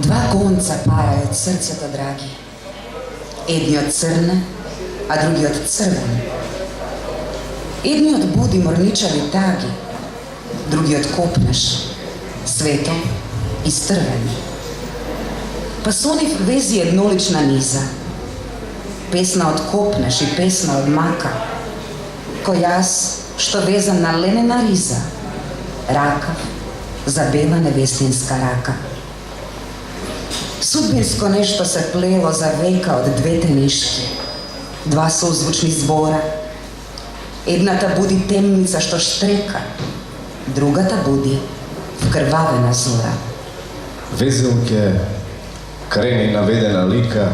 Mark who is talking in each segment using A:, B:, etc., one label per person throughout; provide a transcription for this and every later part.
A: Dva konca parajo od srceta, dragi. Jedni od crne, a drugi od crvene. Jedni od budi morničavi tagi, drugi od kopneš, svetom i strveni. Pa su oni vezi jednolična niza. Pesna od kopneš i pesna od maka, ko jaz, što vezan na lenena riza, rakav, zabela nevestinska raka. Sudbinsko nešto se plelo za veka od dve teniške, dva sozvučni zbora. Jedna ta budi temnica što štreka, druga ta budi vkrvavena zora.
B: Vezelke, kreni navedena lika,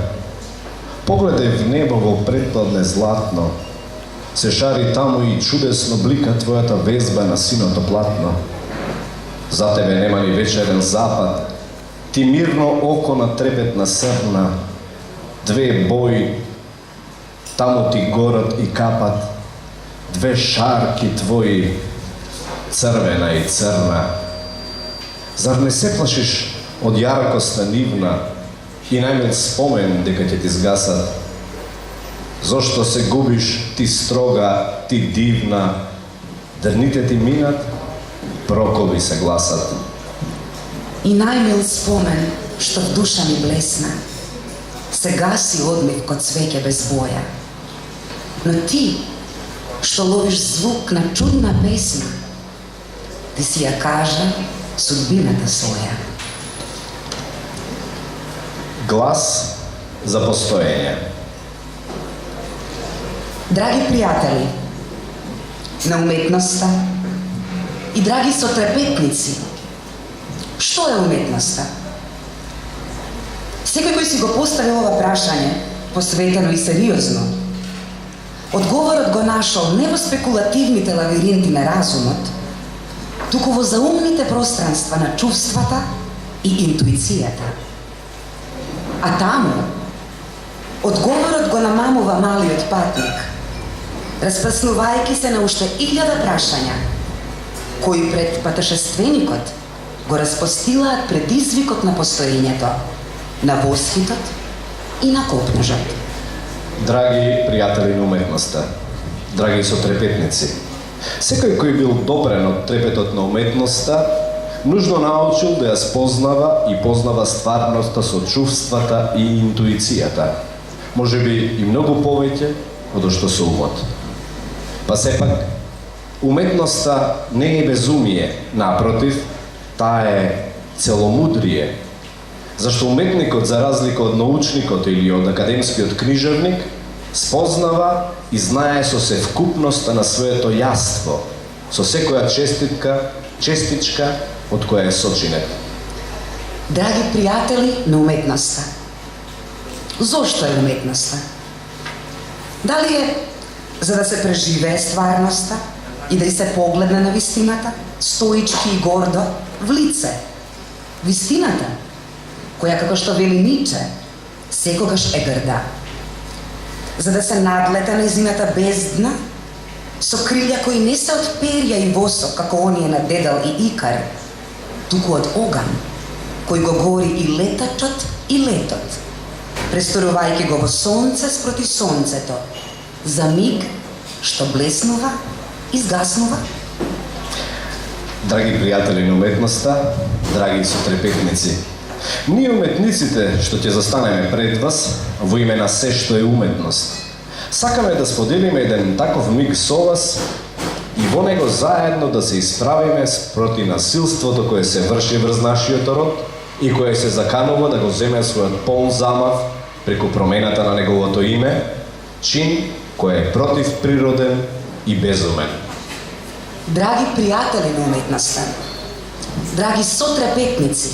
B: pogledaj v nebovo pretpladne zlatno, se šari tamo i čudesno blika tvojata vezba na sinoto platno. Za tebe nema ni večeren zapad, ti mirno oko na trepetna srna, dve boji, tamo ti gorod i kapat, dve šarki tvoji, crvena i crna. Zar ne se plašiš od jarkosta nivna i najmen spomen deka će ti zgasat? Zašto se gubiš ti stroga, ti divna, drnite ti minat, prokovi se glasat.
A: I najmil spomen, što v duša mi blesna, se gasi odmih kod cveke bez boja. No ti, što loviš zvuk na čudna pesma, ti si ja kaže, sudbinata svoja.
B: Glas za postojenje.
A: Dragi prijatelji, na umetnosta i dragi sotrepetnici, što je umetnosta? Всекој кој си го постави ова прашање, посветено и сериозно, одговорот го нашол не во спекулативните лавиринти на разумот, туку во заумните пространства на чувствата и интуицијата. А таму, одговорот го намамува малиот патник, распрснувајќи се на уште 1000 прашања, кои пред патешественикот го распостилаат предизвикот на постоењето, на восхитот и на копнежот.
B: Драги пријатели на уметноста, драги сотрепетници, секој кој бил допрен од трепетот на уметноста, нужно научил да ја спознава и познава стварноста со чувствата и интуицијата, можеби и многу повеќе од што со умот. Па сепак, уметноста не е безумие, напротив, таа е целомудрие, зашто уметникот, за разлика од научникот или од академскиот книжевник, спознава и знае со севкупноста на своето јаство, со секоја честичка од која е сочинет.
A: Драги пријатели на уметноста, зошто е уметноста? Дали е за да се преживее стварноста и да и се погледне на вистината, стоички и гордо, в лице? Вистината, која, како што вели Ниче, секогаш е грда. За да се надлета нејзината бездна, со крилја кои не се од перја и восок, како оние на Дедал и Икар, туку од оган, кој го гори и летачот и летот, престорувајќи го во сонце спроти сонцето, за миг што блеснува и згаснува.
B: Драги пријатели на уметноста, драги сотрепетници, ние уметниците што ќе застанеме пред вас во име на се што е уметност, сакаме да споделиме еден таков миг со вас и во него заедно да се исправиме спроти насилството кое се врши врз нашиот род и кое се заканува да го земе својот полн замав преку промената на неговото име, чин кој е против природен и безумен.
A: Драги пријатели на уметноста, драги сотрепетници,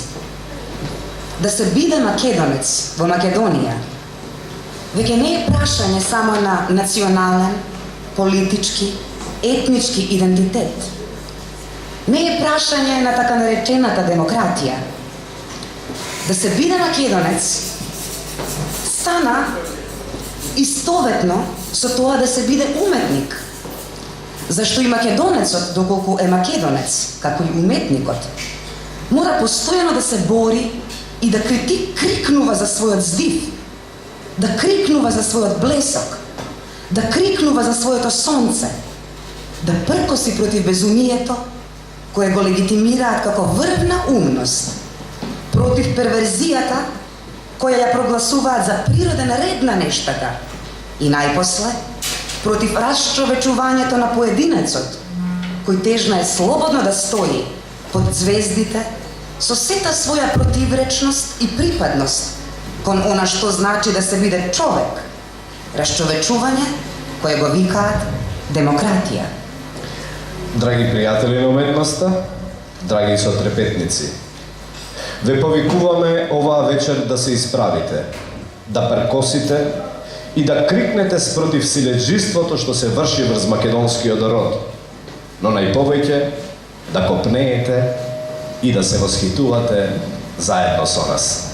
A: да се биде македонец во Македонија, веќе не е прашање само на национален, политички, етнички идентитет. Не е прашање на така наречената демократија. Да се биде македонец стана истоветно со тоа да се биде уметник. Зашто и македонецот, доколку е македонец, како и уметникот, мора постојано да се бори и да крикнува за својот здив, да крикнува за својот блесок, да крикнува за своето сонце, да пркоси против безумието, кое го легитимираат како врвна умност, против перверзијата, која ја прогласуваат за природен ред на нештата, и најпосле, против расчовечувањето на поединецот, кој тежна е слободно да стои под звездите со сета своја противречност и припадност кон она што значи да се биде човек, расчовечување кое го викаат демократија.
B: Драги пријатели на уметноста, драги сотрепетници, ве повикуваме оваа вечер да се исправите, да пркосите и да крикнете спротив силеџиството што се врши врз македонскиот род, но најповеќе да копнеете и да се восхитувате заедно со нас.